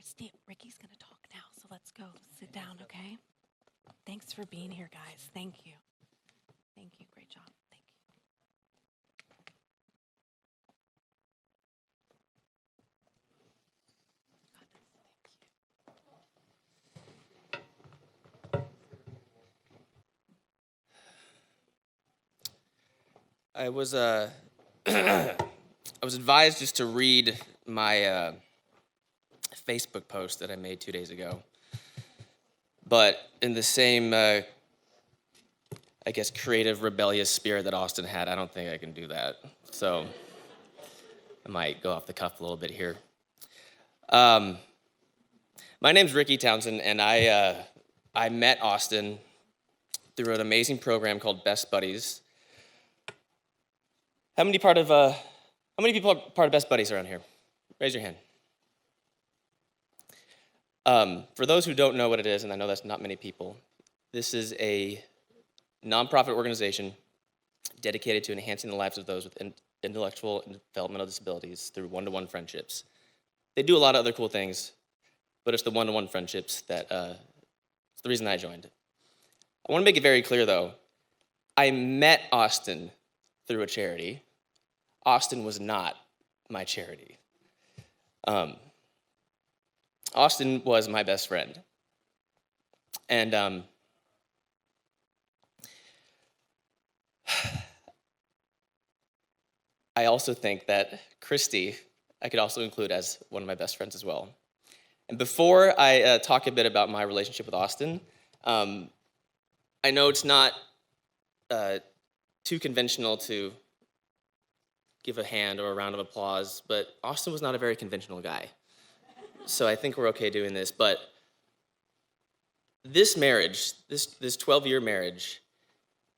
Steve, Ricky's going to talk now, so let's go. Sit down, okay? Thanks for being here, guys. Thank you. Thank you. Great job. Thank you. I was I was advised just to read my Facebook post that I made 2 days ago. But in the same, I guess, creative, rebellious spirit that Austin had, I don't think I can do that. So I might go off the cuff a little bit here. My name's Ricky Townsend, and I met Austin through an amazing program called Best Buddies. How many people are part of Best Buddies around here? Raise your hand. For those who don't know what it is, and I know that's not many people, this is a nonprofit organization dedicated to enhancing the lives of those with intellectual and developmental disabilities through one-to-one friendships. They do a lot of other cool things, but it's the one-to-one friendships that is the reason I joined. I want to make it very clear, though. I met Austin through a charity. Austin was not my charity. Austin was my best friend. And I also think that Christy, I could also include as one of my best friends as well. And before I talk a bit about my relationship with Austin, I know it's not too conventional to give a hand or a round of applause, but Austin was not a very conventional guy. So I think we're okay doing this, but this marriage, this 12-year marriage,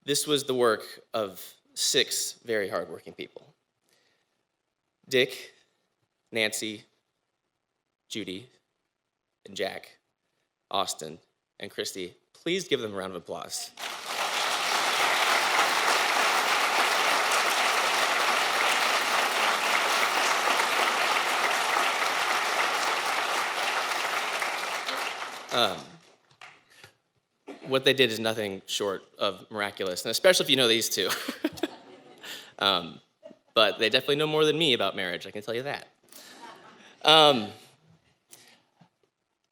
this was the work of 6 very hardworking people. Dick, Nancy, Judy, and Jack, Austin, and Christy. Please give them a round of applause. What they did is nothing short of miraculous, and especially if you know these two. But they definitely know more than me about marriage, I can tell you that.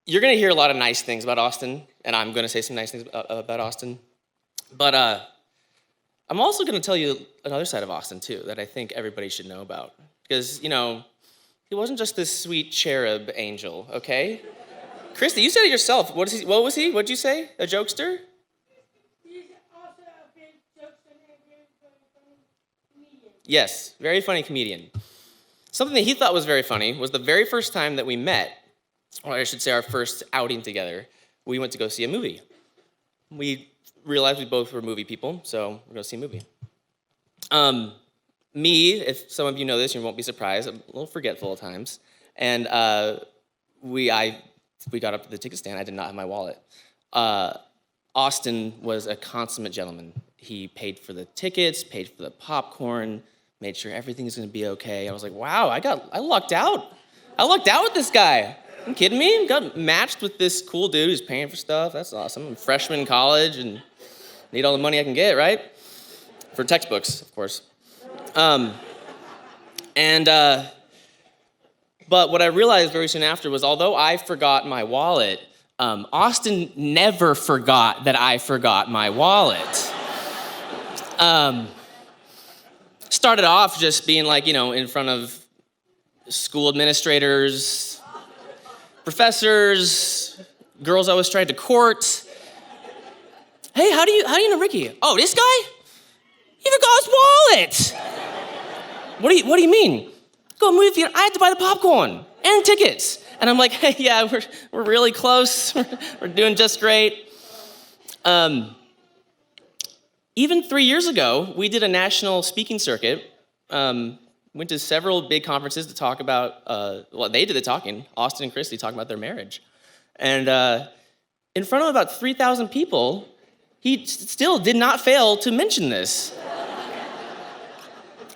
You're gonna hear a lot of nice things about Austin, and I'm gonna say some nice things about Austin. But I'm also gonna tell you another side of Austin too, that I think everybody should know about. Because, you know, he wasn't just this sweet cherub angel, okay? Christy, you said it yourself. What was he? What'd you say? A jokester? He's also a big jokester and a very funny comedian. Yes, very funny comedian. Something that he thought was very funny was the very first time that we met, or I should say our first outing together, we went to go see a movie. We realized we both were movie people, so we're going to see a movie. Me, if some of you know this, you won't be surprised, I'm a little forgetful at times, and we got up to the ticket stand. I did not have my wallet. Austin was a consummate gentleman. He paid for the tickets, paid for the popcorn, made sure everything was going to be okay. I was like, wow, I lucked out. I lucked out with this guy. Are you kidding me? Got matched with this cool dude who's paying for stuff. That's awesome. I'm a freshman in college and need all the money I can get, right? For textbooks, of course. But what I realized very soon after was, although I forgot my wallet, Austin never forgot that I forgot my wallet. Started off just being like, you know, in front of school administrators, professors, girls I always tried to court. Hey, how do you know Ricky? Oh, this guy? He forgot his wallet. What do you mean? Go movie theater. I had to buy the popcorn and tickets. And I'm like, hey, yeah, we're really close. We're doing just great. Even 3 years ago, we did a national speaking circuit. Went to several big conferences to talk about, they did the talking. Austin and Christy talking about their marriage. And in front of about 3,000 people, he still did not fail to mention this.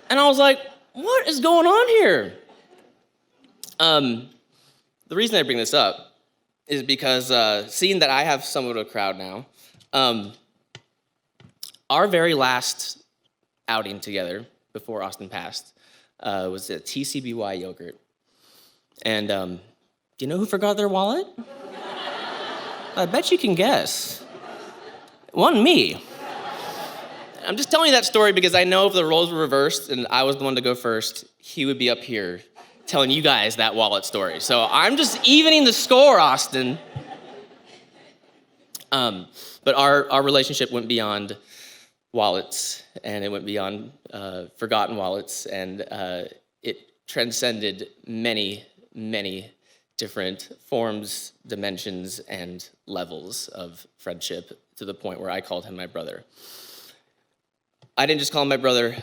And I was like, what is going on here? The the reason I bring this up is because seeing that I have somewhat of a crowd now, our very last outing together before Austin passed was at TCBY Yogurt. And do you know who forgot their wallet? I bet you can guess. It wasn't me. I'm just telling you that story because I know if the roles were reversed and I was the one to go first, he would be up here telling you guys that wallet story. So I'm just evening the score, Austin. But our relationship went beyond wallets, and it went beyond forgotten wallets, and it transcended many, many different forms, dimensions, and levels of friendship to the point where I called him my brother. I didn't just call him my brother,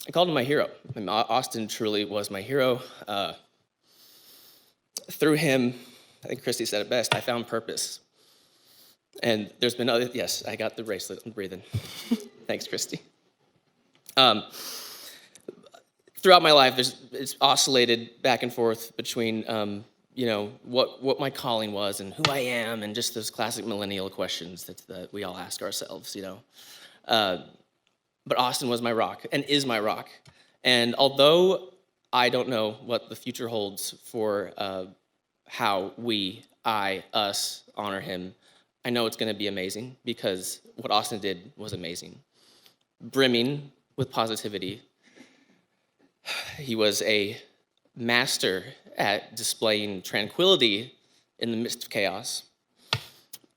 I called him my hero. I mean, Austin truly was my hero. Through him, I think Christy said it best, I found purpose. And there's been other, yes, I got the bracelet, I'm breathing. Thanks, Christy. Throughout my life, it's oscillated back and forth between, what my calling was and who I am, and just those classic millennial questions that we all ask ourselves, But Austin was my rock and is my rock. And although I don't know what the future holds for how us honor him, I know it's going to be amazing because what Austin did was amazing. Brimming with positivity. He was a master at displaying tranquility in the midst of chaos.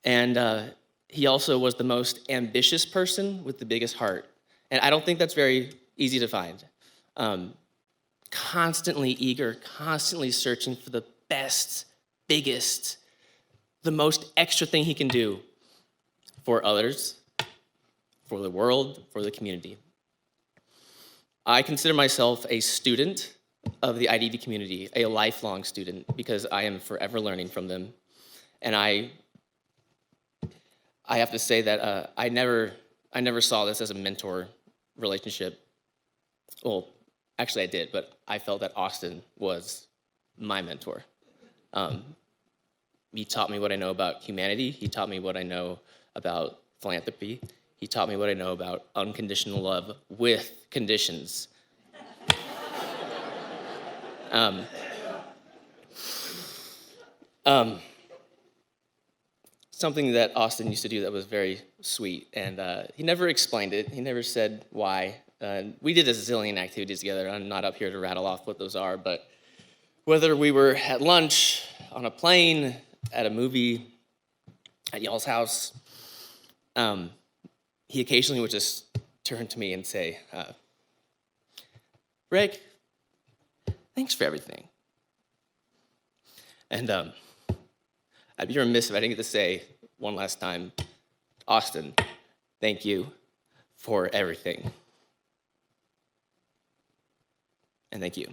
And he also was the most ambitious person with the biggest heart. And I don't think that's very easy to find. Constantly eager, constantly searching for the best, biggest, the most extra thing he can do for others, for the world, for the community. I consider myself a student of the IDV community, a lifelong student, because I am forever learning from them. And I have to say that I never saw this as a mentor relationship. Well, actually I did, but I felt that Austin was my mentor. He taught me what I know about humanity. He taught me what I know about philanthropy. He taught me what I know about unconditional love with conditions. Something that Austin used to do that was very sweet, and he never explained it. He never said why. We did a zillion activities together. I'm not up here to rattle off what those are, but whether we were at lunch, on a plane, at a movie, at y'all's house, he occasionally would just turn to me and say, Rick, thanks for everything. And I'd be remiss if I didn't get to say one last time, Austin, thank you for everything. And thank you.